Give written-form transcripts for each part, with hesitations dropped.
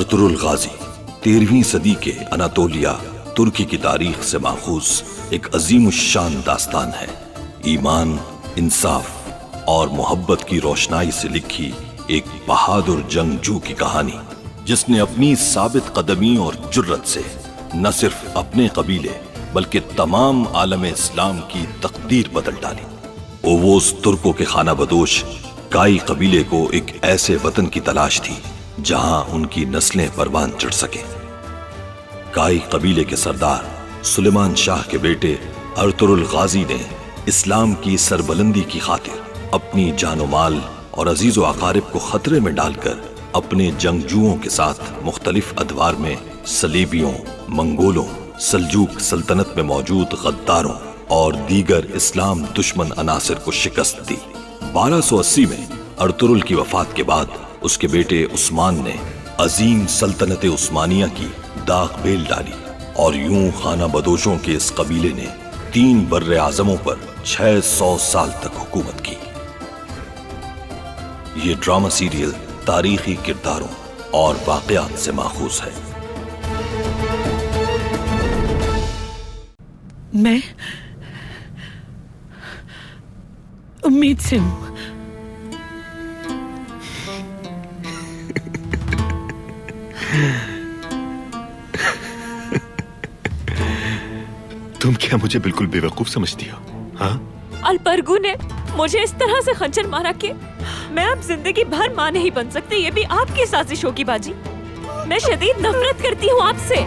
Ertugrul गाजी 13वीं सदी के Anatolia तुर्की की तारीख से माखूज एक अजीम शान दास्तान है। ईमान, इंसाफ और मोहब्बत की रोशनाई से लिखी एक बहादुर जंगजू की कहानी, जिसने अपनी साबित कदमी और जुर्रत से न सिर्फ अपने कबीले बल्कि तमाम आलम इस्लाम की तकदीर बदल डाली। ओवोस तुर्कों के खाना बदोश काई कबीले को एक ऐसे वतन की तलाश थी जहां उनकी नस्लें परवान चढ़ सके। काई कबीले के सरदार सुलेमान शाह के बेटे अर्तुरुल गाजी ने इस्लाम की सरबलंदी की खातिर अपनी जानो माल और अजीजो अकारिब को खतरे में डालकर अपने जंगजुओं के साथ मुख्तलिफ अदवार में सलीबियों, मंगोलों, सल्जूक सल्तनत में मौजूद गद्दारों और दीगर इस्लाम दुश्मन अनासिर को शिकस्त दी। 1280 में अर्तुरुल की वफात के बाद उसके बेटे उस्मान ने अजीम सल्तनत उस्मानिया की दाग बेल डाली और यूं खाना बदोशों के इस कबीले ने 3 बर्रे आजमों पर 600 साल तक हुकूमत की। ये ड्रामा सीरियल तारीखी किरदारों और वाकयात से माखूज है। मैं उम्मीद से हूं। तुम क्या मुझे बिल्कुल बेवकूफ समझती हो? हाँ, अलबरगू ने मुझे इस तरह से खंजर मारा कि मैं अब जिंदगी भर मां नहीं बन सकती। ये भी आपकी साजिश होगी बाजी। मैं शदीद नफरत करती हूँ आपसे।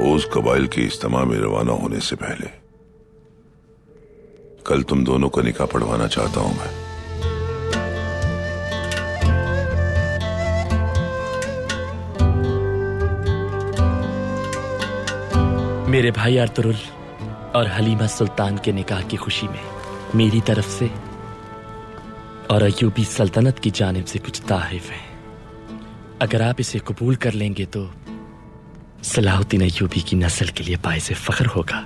ओस कबाइल के इज्तिमा में रवाना होने से पहले कल तुम दोनों का निकाह पढ़वाना चाहता हूं मैं। मेरे भाई अर्तुरुल और हलीमा सुल्तान के निकाह की खुशी में मेरी तरफ से और अयूबी सल्तनत की जानिब से कुछ ताहिफ हैं। अगर आप इसे कबूल कर लेंगे तो सलाहुद्दीन अयूबी की नस्ल के लिए बाइसे फख्र होगा।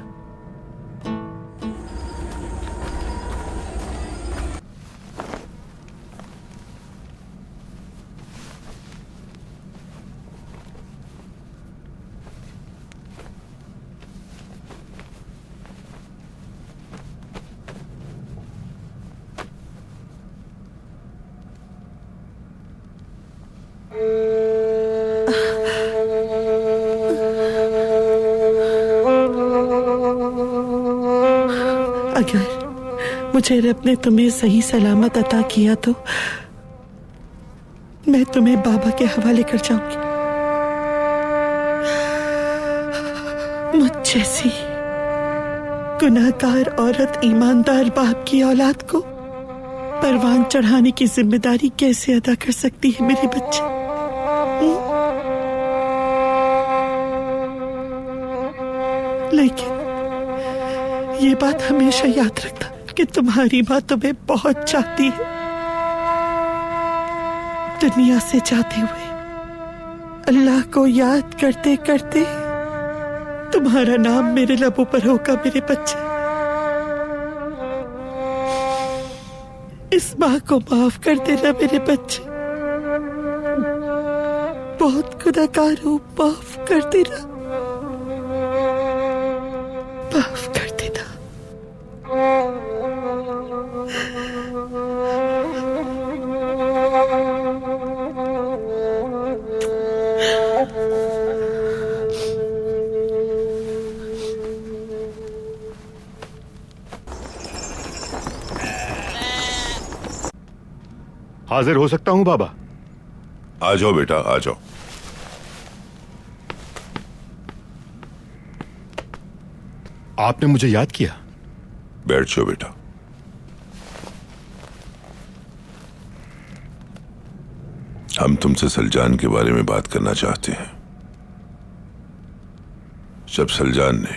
अगर मुझे रब ने तुम्हें सही सलामत अता किया तो मैं तुम्हें बाबा के हवाले कर जाऊंगी। मुझ जैसी गुनाहगार औरत ईमानदार बाप की औलाद को परवान चढ़ाने की जिम्मेदारी कैसे अदा कर सकती है मेरे बच्चे? लेकिन ये बात हमेशा याद रखना कि तुम्हारी माँ तुम्हें बहुत चाहती है। दुनिया से जाते हुए अल्लाह को याद करते करते तुम्हारा नाम मेरे लबों पर होगा मेरे बच्चे। इस माँ को माफ कर देना मेरे बच्चे। बहुत गुनाहगार हूँ, माफ कर देना, माफ कर देना। हाजिर हो सकता हूं बाबा? आ जाओ बेटा, आ जाओ। आपने मुझे याद किया? बैठ जाओ बेटा। हम तुमसे सलजान के बारे में बात करना चाहते हैं। जब सलजान ने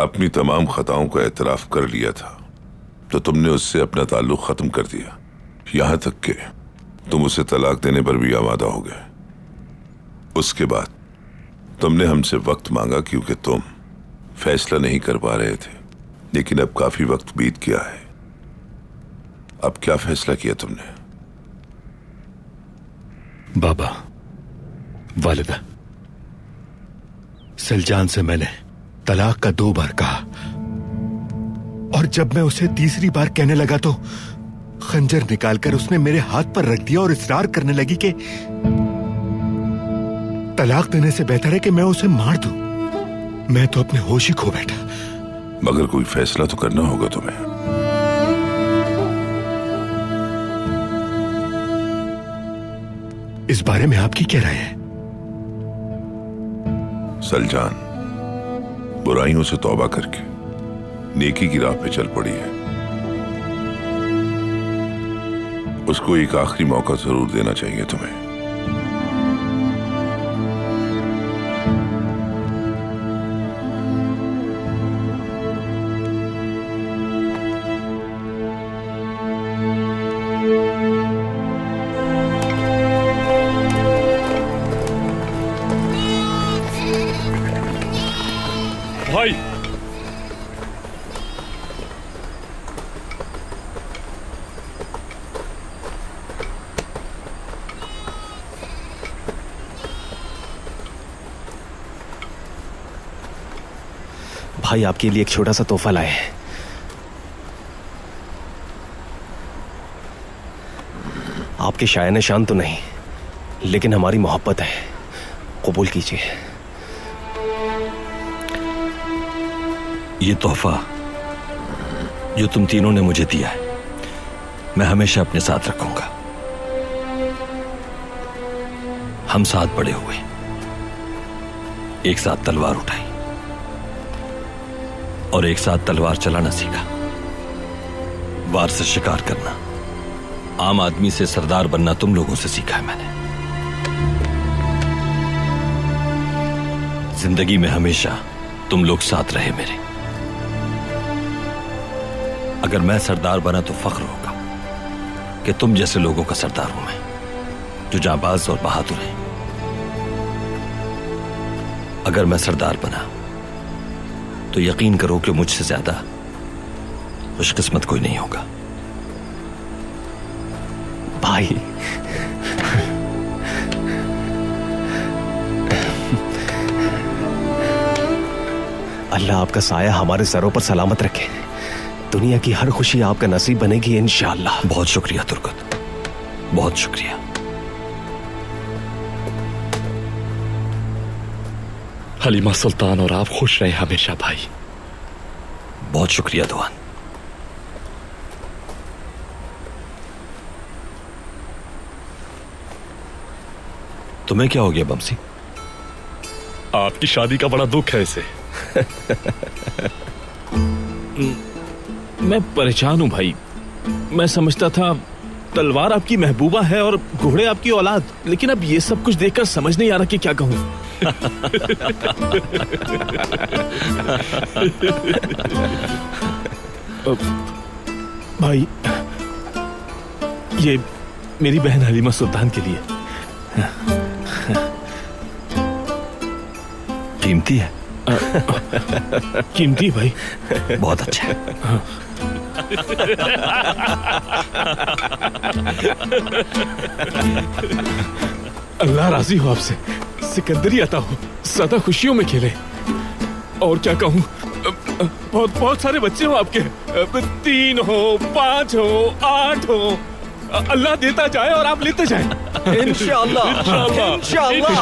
अपनी तमाम खताओं का एतराफ कर लिया था तो तुमने उससे अपना ताल्लुक खत्म कर दिया, यहां तक कि तुम उसे तलाक देने पर भी आमादा हो गए। उसके बाद तुमने हमसे वक्त मांगा क्योंकि तुम फैसला नहीं कर पा रहे थे, लेकिन अब काफी वक्त बीत गया है। अब क्या फैसला किया तुमने? बाबा, वालिदा, सलजान से मैंने तलाक का 2 बार कहा, और जब मैं उसे तीसरी बार कहने लगा तो खंजर निकालकर उसने मेरे हाथ पर रख दिया और इसरार करने लगी कि तलाक देने से बेहतर है कि मैं उसे मार दूं। मैं तो अपने होश ही खो बैठा। मगर कोई फैसला तो करना होगा तुम्हें। इस बारे में आपकी क्या राय है? सलजान बुराइयों से तौबा करके नेकी की राह पे चल पड़ी है। उसको एक आखिरी मौका जरूर देना चाहिए तुम्हें। भाई, भाई आपके लिए एक छोटा सा तोहफा लाए हैं। आपके शायने शान तो नहीं, लेकिन हमारी मोहब्बत है, कबूल कीजिए। ये तोहफा जो तुम तीनों ने मुझे दिया है, मैं हमेशा अपने साथ रखूंगा। हम साथ बड़े हुए, एक साथ तलवार उठाई और एक साथ तलवार चलाना सीखा, वार से शिकार करना, आम आदमी से सरदार बनना तुम लोगों से सीखा है मैंने। जिंदगी में हमेशा तुम लोग साथ रहे मेरे। अगर मैं सरदार बना तो फख्र होगा कि तुम जैसे लोगों का सरदार हूं मैं, जो जांबाज और बहादुर हैं। अगर मैं सरदार बना तो यकीन करो कि मुझसे ज्यादा खुशकिस्मत कोई नहीं होगा। भाई, अल्लाह आपका साया हमारे सरों पर सलामत रखे। दुनिया की हर खुशी आपका नसीब बनेगी इंशाअल्लाह। बहुत शुक्रिया तुर्कत, बहुत शुक्रिया। हलीमा सुल्तान और आप खुश रहे हमेशा भाई। बहुत शुक्रिया दुआन। तुम्हें क्या हो गया बमसी? आपकी शादी का बड़ा दुख है इसे। मैं परेशान हूं भाई। मैं समझता था तलवार आपकी महबूबा है और घोड़े आपकी औलाद, लेकिन अब ये सब कुछ देखकर समझ नहीं आ रहा कि क्या कहूं। भाई, ये मेरी बहन हलीमा सुल्तान के लिए कीमती है। कीमती भाई। बहुत अच्छा है। अल्लाह राजी हो आपसे। सिकंदरी अता हो, सदा खुशियों में खेले। और क्या कहूँ, बहुत बहुत सारे बच्चे हो आपके। 3 हो, 5 हो, 8 हो। अल्लाह देता जाए और आप लेते जाए। इंशाअल्लाह, इंशाअल्लाह।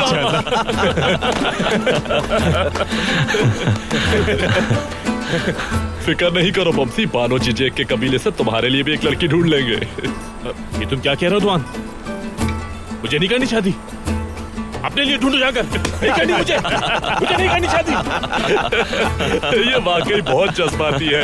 फिक्र नहीं करो बमसी, बानो चिजेक के कबीले से तुम्हारे लिए भी एक लड़की ढूंढ लेंगे। ये तुम क्या कह रहे हो दुआन? मुझे नहीं करनी शादी। अपने लिए ढूंढो जाकर। नहीं करनी मुझे नहीं करनी शादी। ये वाकई बहुत जज्बाती है।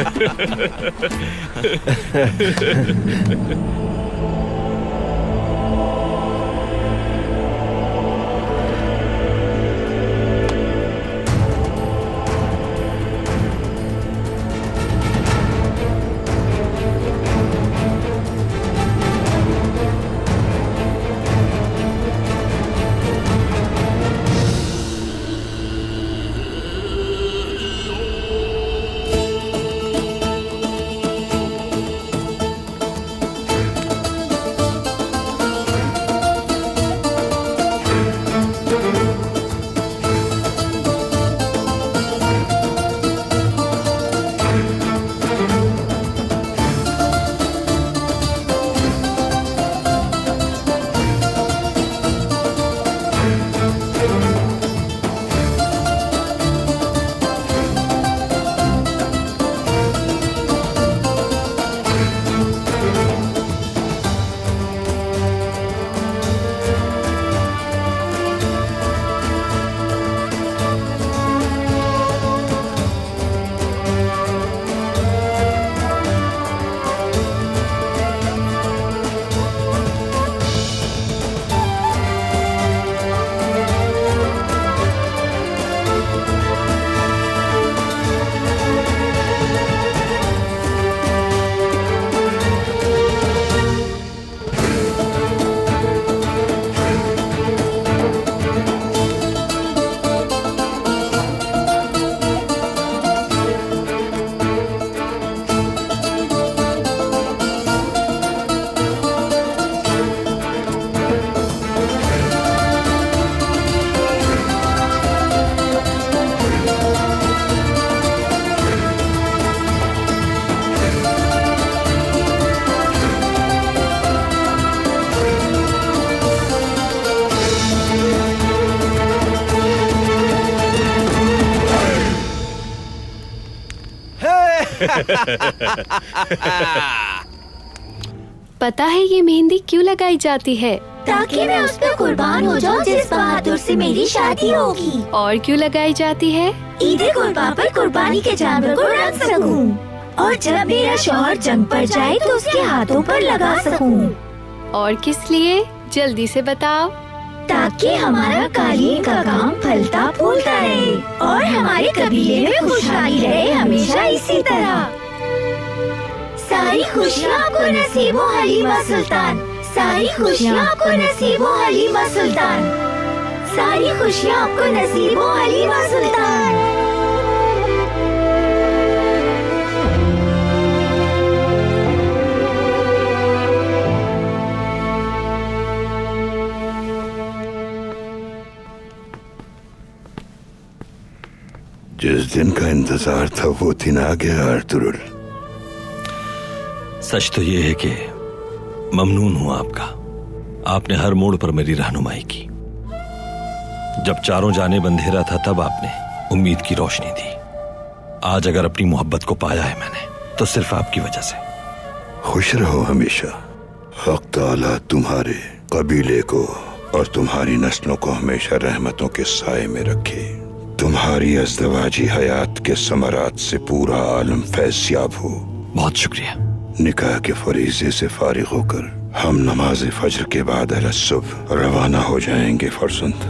पता है ये मेहंदी क्यों लगाई जाती है? ताकि मैं उस पर कुर्बान हो जाऊं जिस बहादुर से मेरी शादी होगी। और क्यों लगाई जाती है? ईद कुर्बान पर कुर्बानी के जानवर को रख सकूं और जब मेरा शौहर जंग पर जाए तो उसके हाथों पर लगा सकूं। और किस लिए? जल्दी से बताओ। ताकि हमारा कालीन का काम फलता फूलता रहे और हमारे कबीले में खुशहाली रहे हमेशा इसी तरह। सारी खुशियाँ आपको नसीब हो हलीमा सुल्तान, सारी खुशियाँ आपको नसीब हो हलीमा सुल्तान, सारी खुशियाँ आपको नसीब हो हलीमा सुल्तान। जिस दिन का इंतजार था वो दिन आ गया अर्तुरुल। सच तो ये है कि ममनून हूं आपका। आपने हर मोड़ पर मेरी रहनुमाई की। जब चारों जानिब अंधेरा था तब आपने उम्मीद की रोशनी दी। आज अगर अपनी मोहब्बत को पाया है मैंने तो सिर्फ आपकी वजह से। खुश रहो हमेशा। हक ताला तुम्हारे कबीले को और तुम्हारी नस्लों को हमेशा रहमतों के साए में रखे। तुम्हारी अज़दवाजी हयात के समरात से पूरा आलम फैज़याब हो। बहुत शुक्रिया। निकाह के फरीज़े से फारिग होकर हम नमाज फज्र के बाद सुबह रवाना हो जाएंगे फरसंद।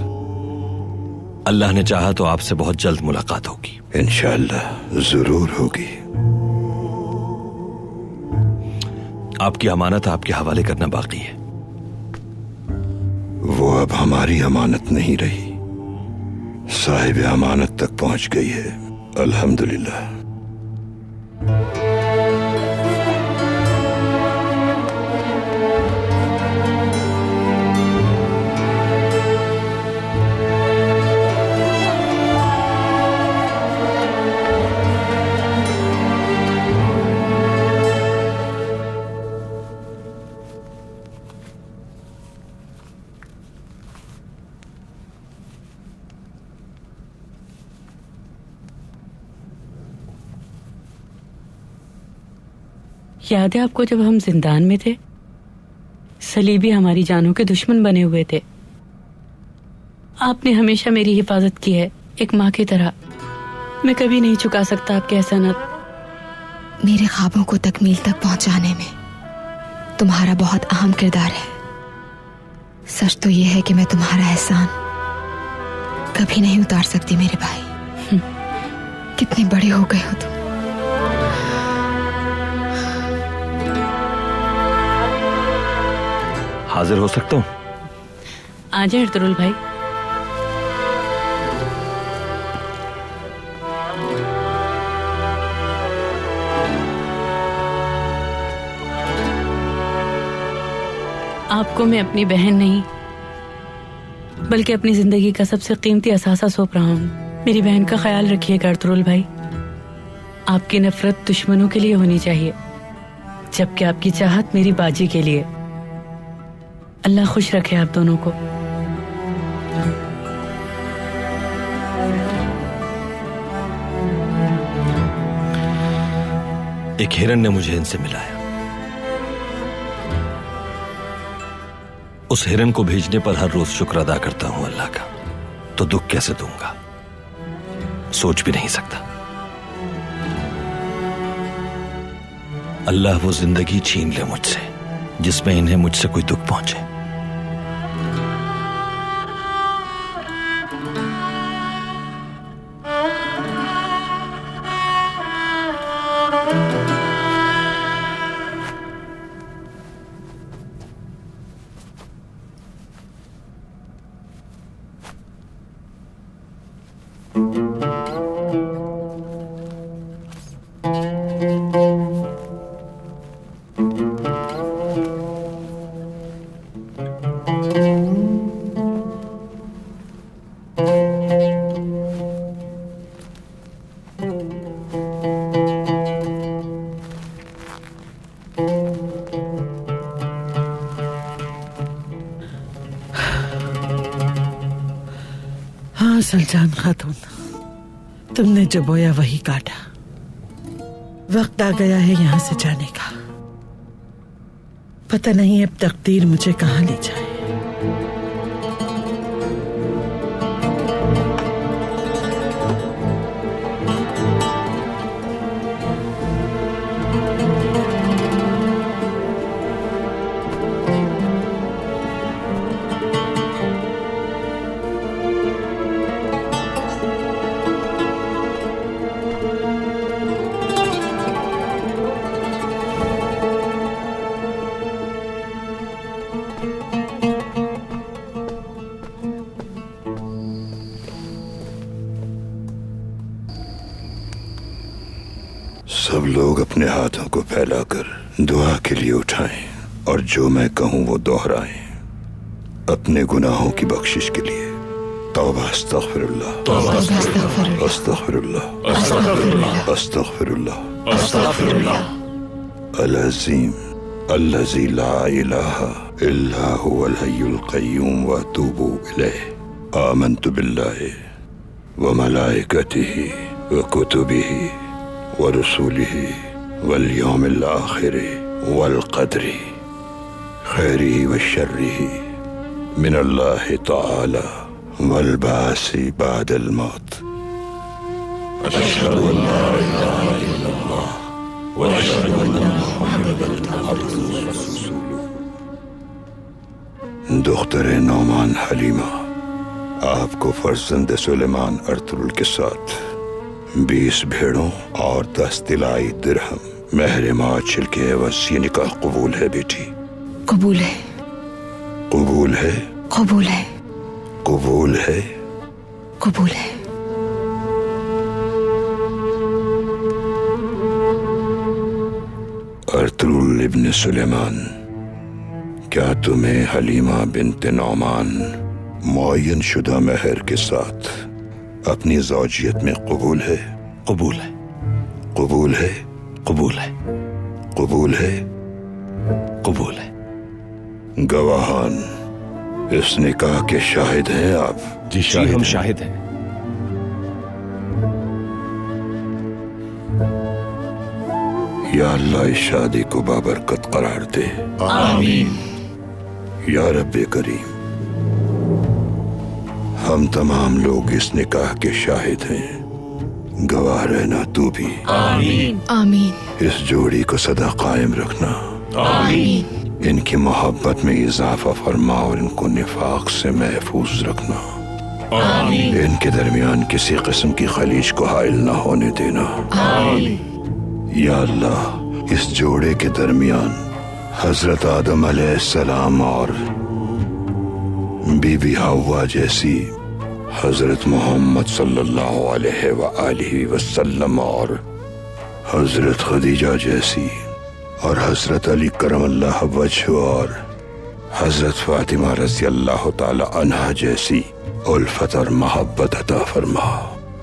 अल्लाह ने चाहा तो आपसे बहुत जल्द मुलाकात होगी। इंशाअल्लाह जरूर होगी। आपकी अमानत आपके हवाले करना बाकी है। वो अब हमारी अमानत नहीं रही, साहिब अमानत तक पहुंच गई है। अल्हम्दुलिल्लाह। याद है आपको जब हम जिंदान में थे? सलीबी हमारी जानों के दुश्मन बने हुए थे। आपने हमेशा मेरी हिफाजत की है, एक माँ की तरह। मैं कभी नहीं चुका सकता आपके एहसानात। मेरे ख्वाबों को तकमील तक पहुंचाने में तुम्हारा बहुत अहम किरदार है। सच तो यह है कि मैं तुम्हारा एहसान कभी नहीं उतार सकती मेरे भाई। कितने बड़े हो गए हो तुम। हाजिर हो सकता हूँ? आ जाए अर्तुरुल भाई। आपको मैं अपनी बहन नहीं बल्कि अपनी जिंदगी का सबसे कीमती असासा सौंप रहा हूँ। मेरी बहन का ख्याल रखिएगा अर्तुरुल भाई। आपकी नफरत दुश्मनों के लिए होनी चाहिए, जबकि आपकी चाहत मेरी बाजी के लिए। अल्लाह खुश रखे आप दोनों को। एक हिरन ने मुझे इनसे मिलाया। उस हिरन को भेजने पर हर रोज शुक्र अदा करता हूं अल्लाह का, तो दुख कैसे दूंगा, सोच भी नहीं सकता। अल्लाह वो जिंदगी छीन ले मुझसे जिसमें इन्हें मुझसे कोई दुख पहुंचे। हाँ सुल्तान खातून, तुमने जो बोया वही काटा। वक्त आ गया है यहाँ से जाने का। पता नहीं अब तकदीर मुझे कहाँ ले जाए। सब लोग अपने हाथों को फैलाकर दुआ के लिए उठाएं और जो मैं कहूं वो दोहराएं। अपने गुनाहों की बख्शिश के लिए तौबा अस्तगफिरुल्लाह अस्तगफिरुल्लाह अस्तगफिरुल्लाह अस्तगफिरुल्लाह अल अज़ीम अल्लज़ी ला इलाहा इल्ला हुवल हय्युल क़य्यूम व अतूबु इलैह आमन्तु बिल्लाहि व मलाइकतिही व कुतुबिही व रसूलिही वल यौमिल आखिरि वल क़द्रि खैरिही व शर्रिही मिनल्लाहि तआला वल बासी बादल मौत। अशहदु अन ला इलाहा इल्लल्लाह व अशहदु अन्न मुहम्मदन अब्दुहु व रसूलुहु। दुख्तर नौमान हलीमा, आपको फर्जंद सुलेमान अर्तुरुल के साथ 20 भेड़ों और 10 तिलाई दिरहम महर माचिल के एवज ये निकाह कबूल है बेटी? कबूल है। कबूल है। कबूल है। कबूल है। कबूल है। अर्तुरुल इब्न सुलेमान, क्या तुम्हें हलीमा बिन्त नौमान मुअय्यन शुदा महर के साथ अपनी ज़ौजियत में कबूल है? कबूल है। कबूल है। कबूल है। कबूल है। कबूल है। गवाहान, इस निकाह के शाहिद हैं आप? जी हम शाहिद हैं। या अल्लाह इस शादी को बाबरकत करार दे। आमीन। या रब्बे करीम, हम तमाम लोग इस निकाह के शाहिद हैं, गवाह रहना तू भी। आमीन। आमीन। इस जोड़ी को सदा कायम रखना। आमीन। इनकी मोहब्बत में इजाफा फरमा और इनको निफाक से महफूज रखना। आमीन। इनके दरमियान किसी किस्म की खलीज को हाइल न होने देना। आमीन। या अल्लाह, इस जोड़े के दरमियान हजरत आदम अलैहिस्सलाम और बीबी हव्वा जैसी हजरत मोहम्मद सल्लल्लाहु अलैहि वसल्लम और हजरत खदीजा जैसी और हजरत अली करमल्लाह वजहु और हजरत फातिमा रज़ी अल्लाह ताला अन्हा जैसी उल्फत और मोहब्बत अता फरमा।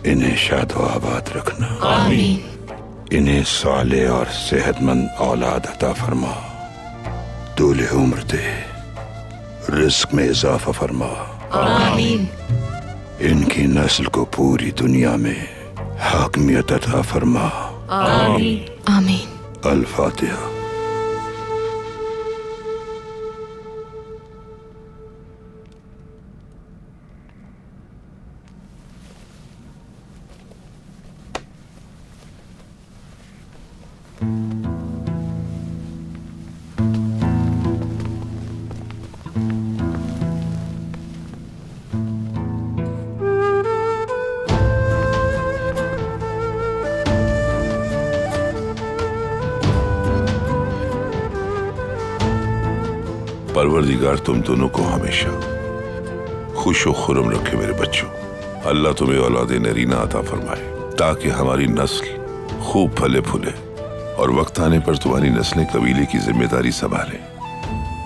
इन्हें शाद व आबाद रखना। आमीन। इन्हें साले और सेहतमंद औलाद अता फरमा। दूल्हे उम्र दे, रिस्क में इजाफा फरमा। आमीन। इनकी नस्ल को पूरी दुनिया में हाकमियत अता फरमा। आमीन। आमीन। अल फातिहा। परवरदिगार तुम दोनों को हमेशा खुश व खुर्रम रखे मेरे बच्चों। अल्लाह तुम्हें औलाद नरीना अता फरमाए ताकि हमारी नस्ल खूब फले फूले और वक्त आने पर तुम्हारी नस्लें कबीले की जिम्मेदारी संभालें।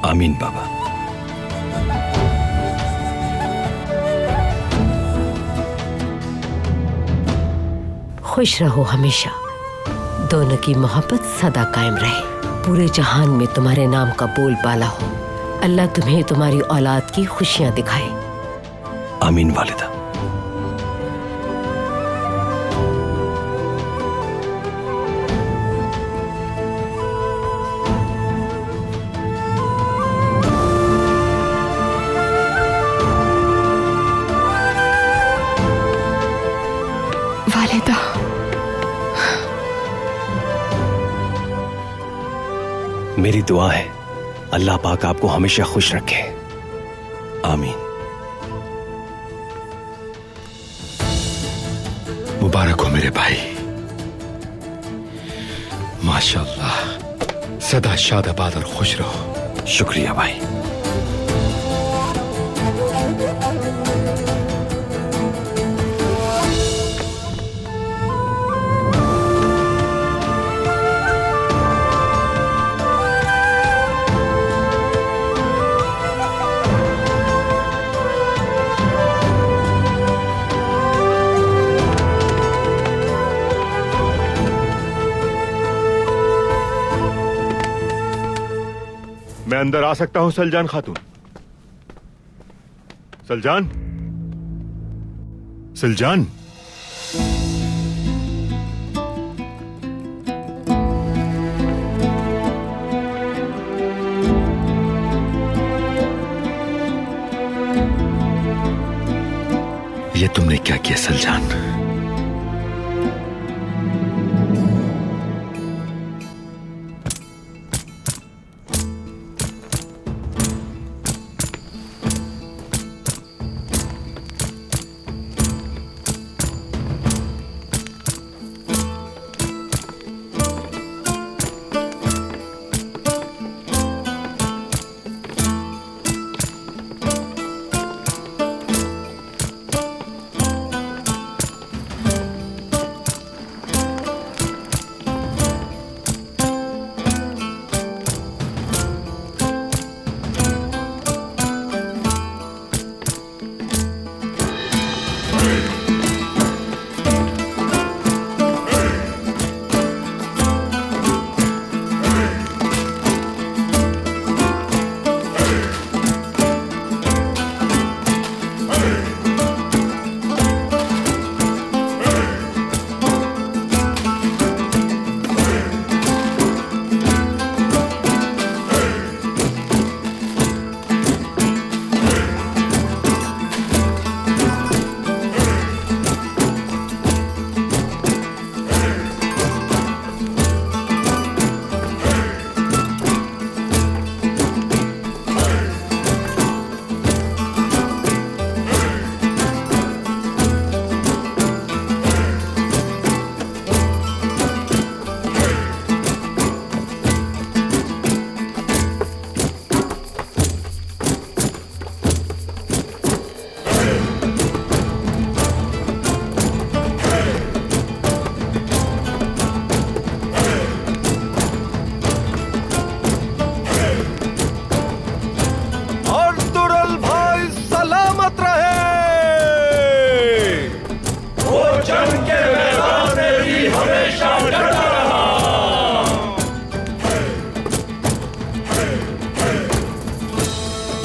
आमीन बाबा। खुश रहो हमेशा, दोनों की मोहब्बत सदा कायम रहे, पूरे जहान में तुम्हारे नाम का बोलबाला हो। अल्लाह तुम्हें तुम्हारी औलाद की खुशियां दिखाए। आमीन वालिदा। मेरी दुआ है अल्लाह पाक आपको हमेशा खुश रखे। आमीन। मुबारक हो मेरे भाई, माशाअल्लाह, सदा शादाबाद और खुश रहो। शुक्रिया भाई। मैं अंदर आ सकता हूं सलजान खातून? सलजान, सलजान, ये तुमने क्या किया सलजान?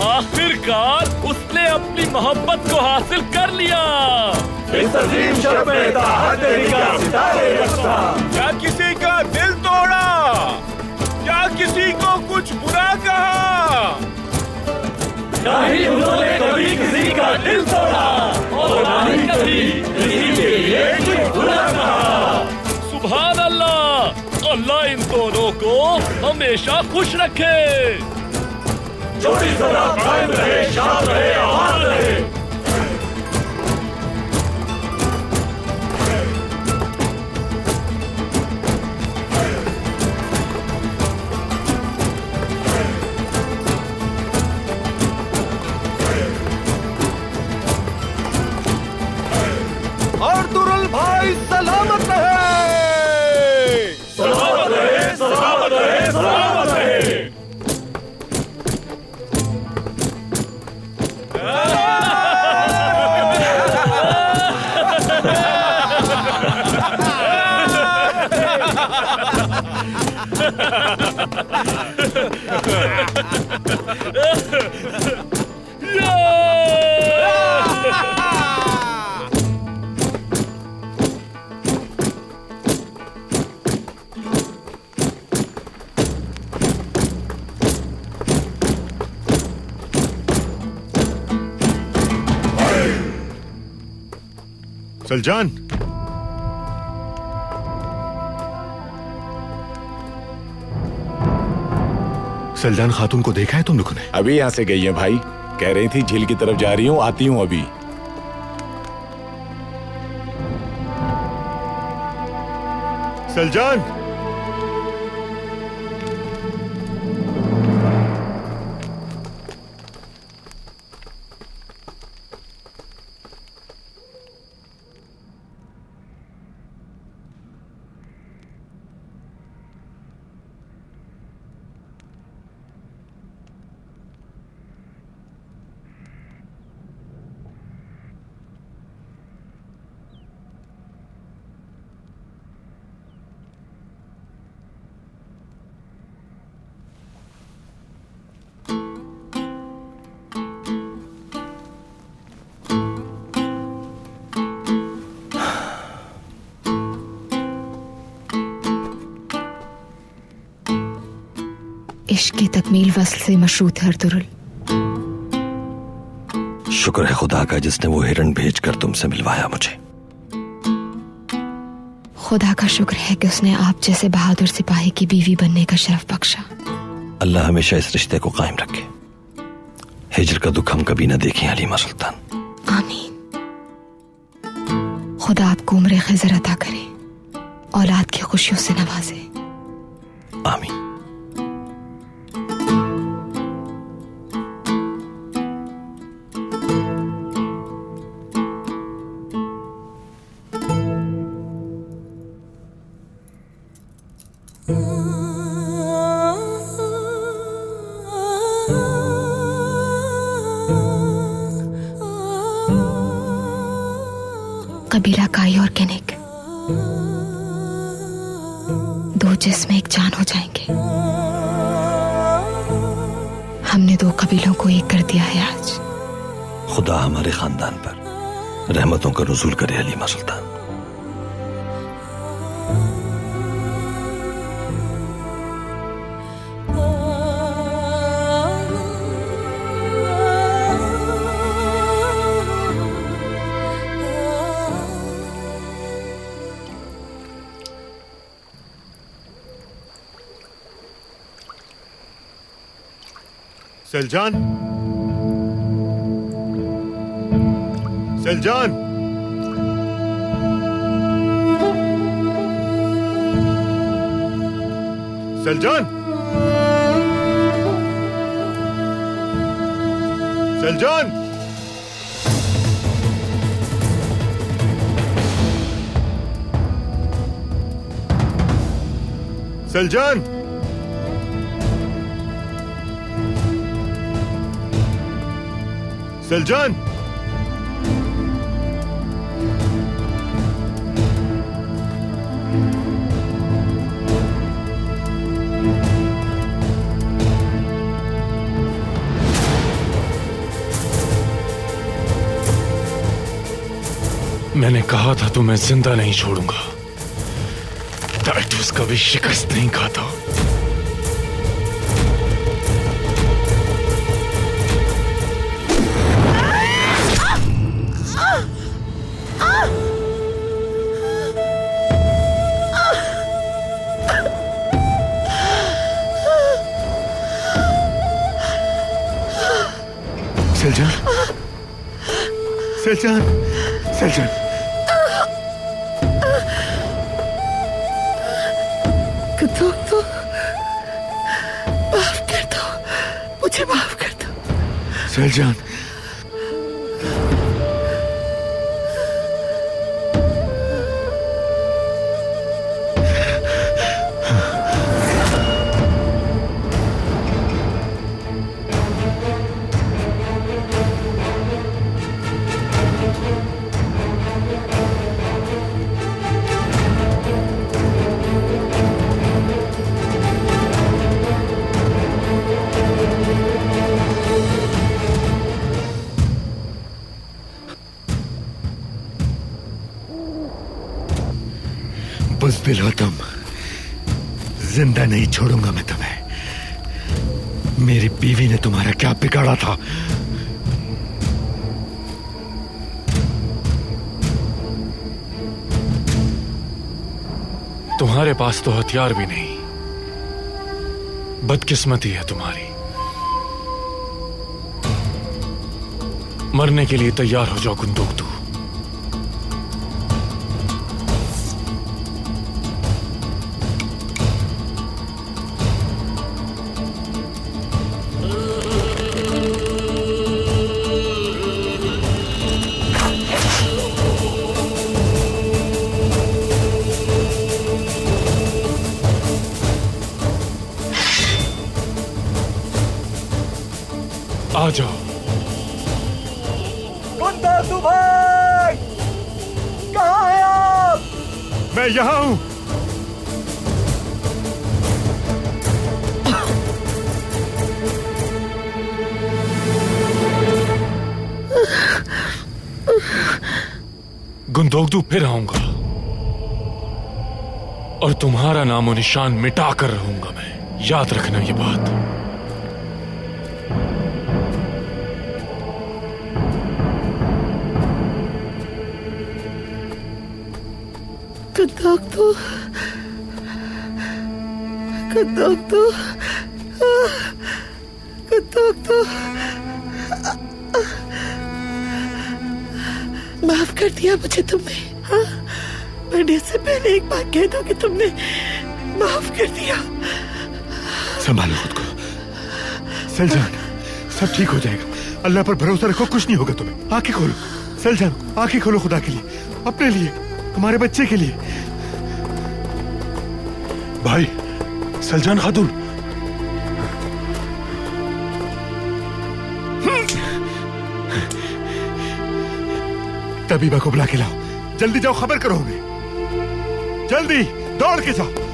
आखिरकार उसने अपनी मोहब्बत को हासिल कर लिया। इस अजीम शर्फ में इताअत तेरी का सितारे रखता। क्या किसी का दिल तोड़ा? क्या किसी को कुछ बुरा कहा? ना ही उन्होंने कभी किसी का दिल तोड़ा और ना ही कभी किसी के लिए कुछ बुरा कहा। सुभान अल्लाह, अल्लाह इन दोनों को हमेशा खुश रखे। जोड़ी सदा कायम रहे, शाद रहे, आबाद रहे। और दुरुल भाई सलामत रहे। सलामत रहे, सलामत रहे, सलामत रहे। सलजान, सलजान खातून को देखा है तुम लोगों ने? अभी यहाँ से गई है भाई, कह रही थी झील की तरफ जा रही हूँ, आती हूँ अभी। सलजान, इश्क की तकमील वस्ल से मशरूत है अर्तुरुल। शुक्र है खुदा का जिसने वो हिरण भेजकर तुमसे मिलवाया मुझे। खुदा का शुक्र है कि उसने आप जैसे बहादुर सिपाही की बीवी बनने का शरफ बख्शा। अल्लाह हमेशा इस रिश्ते को कायम रखे। हिजर का दुख हम कभी न देखें हलीमा सुल्तान। आमीन। खुदा आपको उम्र खिजर अता करे, औलाद की खुशियों से नवाजे। आमीन। कबीला काई और केनिक दो जिस्म एक जान हो जाएंगे। हमने दो कबीलों को एक कर दिया है आज। खुदा हमारे खानदान पर रहमतों का नुज़ूल करे हलीमा सुल्तान। सलजान, सलजान, सलजान, सलजान, सलजान, सलजान, मैंने कहा था तुम्हें जिंदा नहीं छोड़ूंगा। टाइटस कभी शिकस्त नहीं खाता। सलजान, सलजान, सलजान, तो माफ कर दो, मुझे माफ कर दो। सलजान, बुज़दिल हो तुम, जिंदा नहीं छोड़ूंगा मैं तुम्हें। मेरी बीवी ने तुम्हारा क्या बिगाड़ा था? तुम्हारे पास तो हथियार भी नहीं, बदकिस्मती है तुम्हारी। मरने के लिए तैयार हो जाओ गुंदोक्तू। आ जाओ। गुंदोक्तू भाई, कहाँ हैं आप? मैं यहाँ हूँ। गुंदोक्तू फिर आऊंगा और तुम्हारा नामो निशान मिटा कर रहूंगा मैं। याद रखना ये बात। गुंदोक्तू, गुंदोक्तू, गुंदोक्तू, माफ कर दिया मुझे तुमने। हाँ, मरने से पहले एक बात कह दो कि तुमने माफ कर दिया। संभालो खुद को सलजान, सब ठीक हो जाएगा। अल्लाह पर भरोसा रखो, कुछ नहीं होगा तुम्हें। आंखें खोलो सलजान, आंखें खोलो खुदा के लिए, अपने लिए, तुम्हारे बच्चे के लिए। भाई सलजान खातून, तबीबा को बुला के लाओ। जल्दी जाओ, खबर करो हमें। जल्दी दौड़ के जाओ।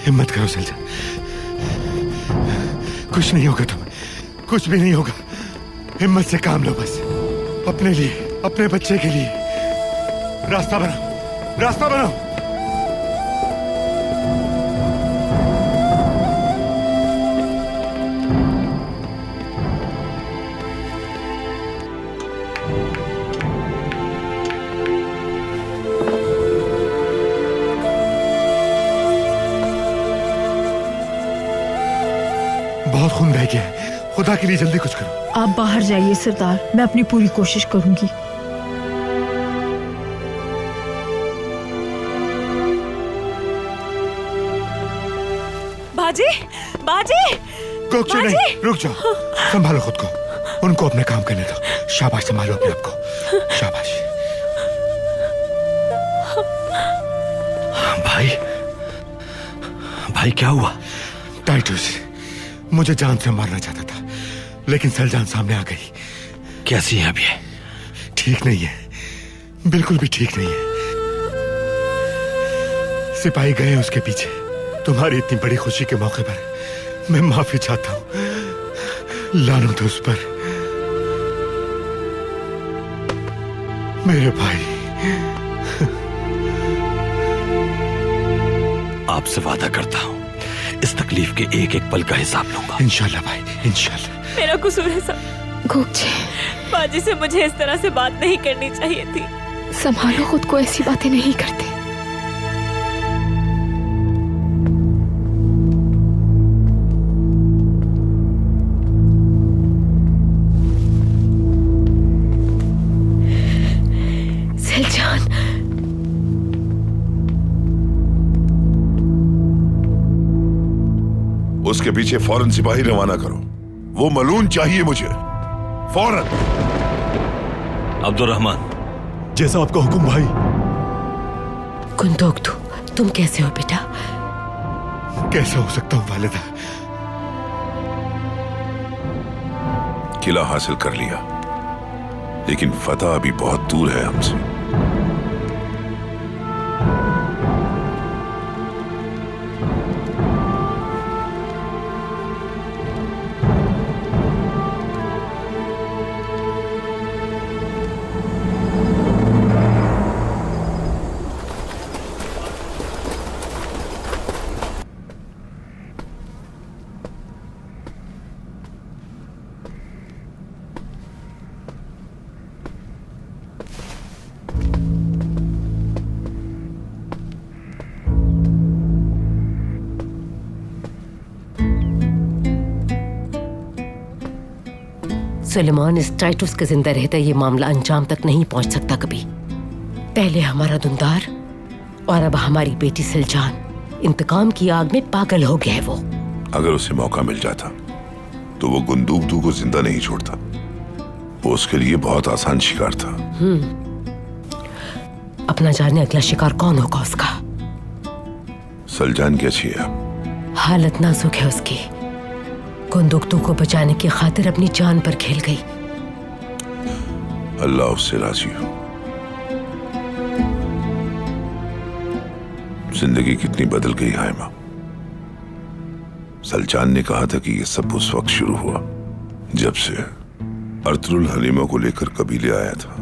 हिम्मत करो सलजान, कुछ नहीं होगा तुम्हें, कुछ भी नहीं होगा। हिम्मत से काम लो बस, अपने लिए, अपने बच्चे के लिए। रास्ता बनाओ, रास्ता बनाओ। बहुत खून बह गया है, खुदा के लिए जल्दी कुछ करो। आप बाहर जाइए सरदार, मैं अपनी पूरी कोशिश करूंगी। बाजी, बाजी, कोकचे नहीं, रुक जाओ, संभालो खुद को, उनको अपने काम करने दो। शाबाश, संभालो अपने आप को, शाबाश। भाई, भाई क्या हुआ? टाइटस मुझे जान से मारना चाहता था, लेकिन सलजान सामने आ गई। कैसी है अभी? ठीक नहीं है, बिल्कुल भी ठीक नहीं है। सिपाही गए उसके पीछे। तुम्हारी इतनी बड़ी खुशी के मौके पर मैं माफी चाहता हूं। लानत उस पर। मेरे भाई, आपसे वादा करता हूं, इस तकलीफ के एक एक पल का हिसाब लूंगा। इंशाल्लाह भाई, इंशाल्लाह। मेरा कसूर है सब। गोकचे, बाजी से मुझे इस तरह से बात नहीं करनी चाहिए थी। संभालो खुद को, ऐसी बातें नहीं करते। सलजान, उसके पीछे फौरन सिपाही रवाना करो। वो मलून चाहिए मुझे, फौरन। अब्दुर्रहमान, जैसा आपका हुक्म भाई। गुंदोक्तू, तुम कैसे हो बेटा? कैसा हो सकता हूँ वालिदा? किला हासिल कर लिया, लेकिन फतह अभी बहुत दूर है हमसे। सुलेमान, इस टाइटस के जिंदा रहते ये मामला अंजाम तक नहीं पहुंच सकता कभी। पहले हमारा दुंदार और अब हमारी बेटी सिलजान इंतकाम की आग में पागल हो गया है वो। अगर उसे मौका मिल जाता तो वो गुंदूकदू को जिंदा नहीं छोड़ता। वो उसके लिए बहुत आसान शिकार था। अपना जाने अगला शिकार कौन होगा उसका। सलजान कैसी है? हालत नाजुक है उसकी। गुंदूकदू को बचाने की खातिर अपनी जान पर खेल गई। अल्लाह उससे राजी हो। जिंदगी कितनी बदल गई हाइमा। सलजान ने कहा था कि ये सब उस वक्त शुरू हुआ जब से अर्तुरुल हलीमा को लेकर कबीले आया था।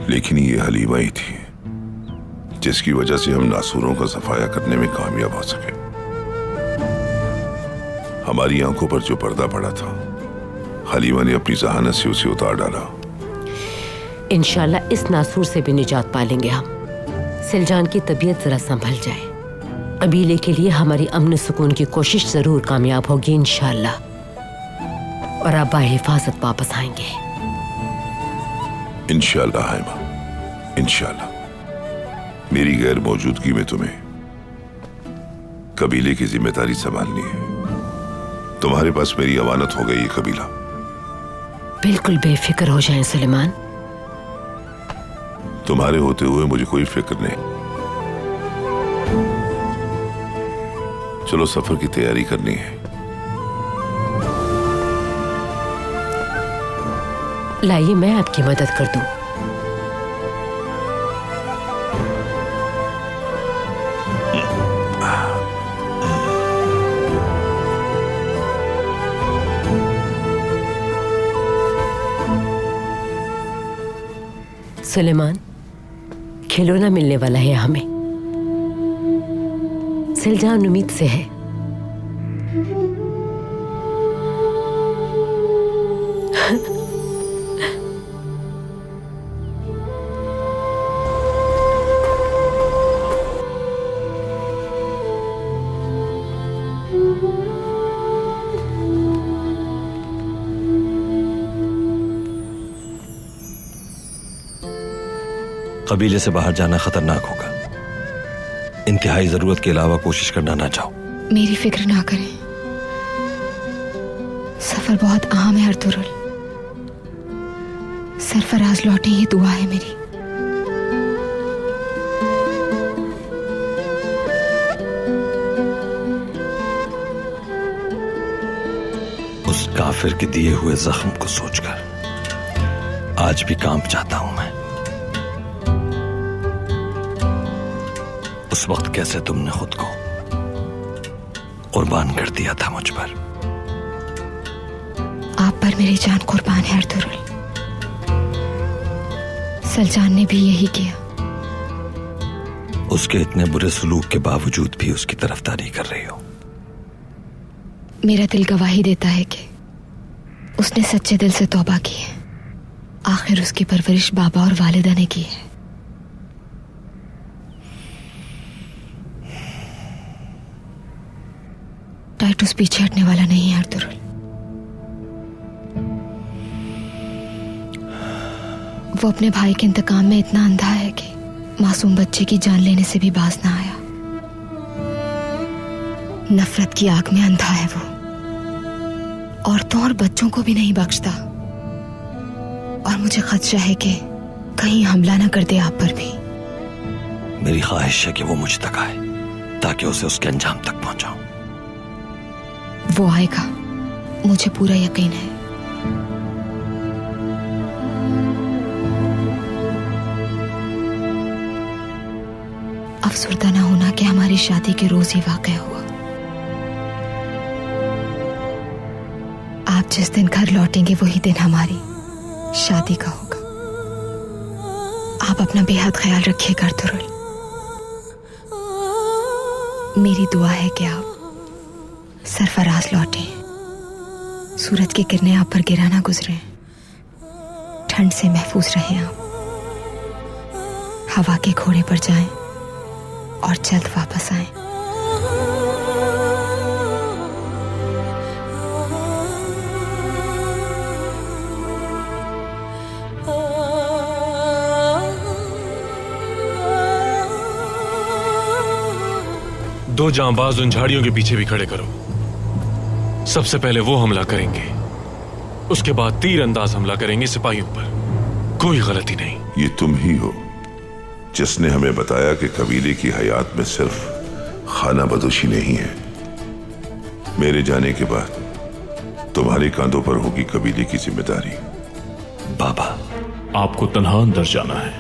लेकिन ये हलीमा ही थी जिसकी वजह से हम नासूरों का सफाया करने में कामयाब हो सके। हमारी आंखों पर जो पर्दा पड़ा था, हलीमा ने अपनी जहानत से उसे उतार डाला। इंशाल्लाह इस नासूर से भी निजात पालेंगे हम। सिलजान की तबीयत जरा संभल जाए। कबीले के लिए हमारी अमन सुकून की कोशिश जरूर कामयाब होगी इंशाल्लाह, और आप बाहिफाजत वापस आएंगे इंशाल्लाह हाइमा, इंशाल्लाह। मेरी गैर मौजूदगी में तुम्हें कबीले की जिम्मेदारी संभालनी है। तुम्हारे पास मेरी अमानत हो गई ये कबीला। बिल्कुल बेफिक्र हो जाएं सुलेमान। तुम्हारे होते हुए मुझे कोई फिक्र नहीं। चलो सफर की तैयारी करनी है। लाइए मैं आपकी मदद कर दूं। सुलेमान, खिलौना मिलने वाला है हमें। सिलजान उम्मीद से है। कबीले से बाहर जाना खतरनाक होगा। इंतहाई जरूरत के अलावा कोशिश करना ना चाहो। मेरी फिक्र ना करें, सफर बहुत अहम है अर्तुरुल। सरफराज लौटे ये दुआ है मेरी। उस काफिर के दिए हुए जख्म को सोचकर आज भी कांप जाता हूं मैं। उस वक्त कैसे तुमने खुद को कुर्बान कर दिया था मुझ पर। आप पर मेरी जान कुर्बान है अर्तुरुल। सलजान ने भी यही किया। उसके इतने बुरे सलूक के बावजूद भी उसकी तरफदारी कर रही हो। मेरा दिल गवाही देता है कि उसने सच्चे दिल से तौबा की है। आखिर उसकी परवरिश बाबा और वालिदा ने की है। टाइटस पीछे हटने वाला नहीं है अर्तुरुल। वो अपने भाई के इंतकाम में इतना अंधा है कि मासूम बच्चे की जान लेने से भी बाज ना आया। नफरत की आग में अंधा है वो। औरतों और बच्चों को भी नहीं बख्शता। और मुझे खदशा है कि कहीं हमला ना कर दे आप पर भी। मेरी ख्वाहिश है कि वो मुझ तक आए ताकि उसे उसके अंजाम तक पहुंचाऊं। वो आएगा, मुझे पूरा यकीन है। अफसरदा ना होना कि हमारी शादी के रोज ही वाक़या हुआ। आप जिस दिन घर लौटेंगे वही दिन हमारी शादी का होगा। आप अपना बेहद ख्याल रखिएगा अर्तुरुल। मेरी दुआ है कि आप सरफराज लौटे, सूरज की किरणें आप पर गिरा ना गुजरे, ठंड से महफूज रहें आप, हवा के घोड़े पर जाएं और जल्द वापस आएं। 2 जांबाज उन झाड़ियों के पीछे भी खड़े करो। सबसे पहले वो हमला करेंगे, उसके बाद तीर अंदाज हमला करेंगे सिपाहियों पर। कोई गलती नहीं। ये तुम ही हो जिसने हमें बताया कि कबीले की हयात में सिर्फ खाना बदोशी नहीं है। मेरे जाने के बाद तुम्हारे कांधों पर होगी कबीले की जिम्मेदारी। बाबा, आपको तन्हा अंदर जाना है।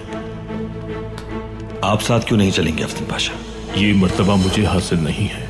आप साथ क्यों नहीं चलेंगे अफजल पाशा? ये मर्तबा मुझे हासिल नहीं है।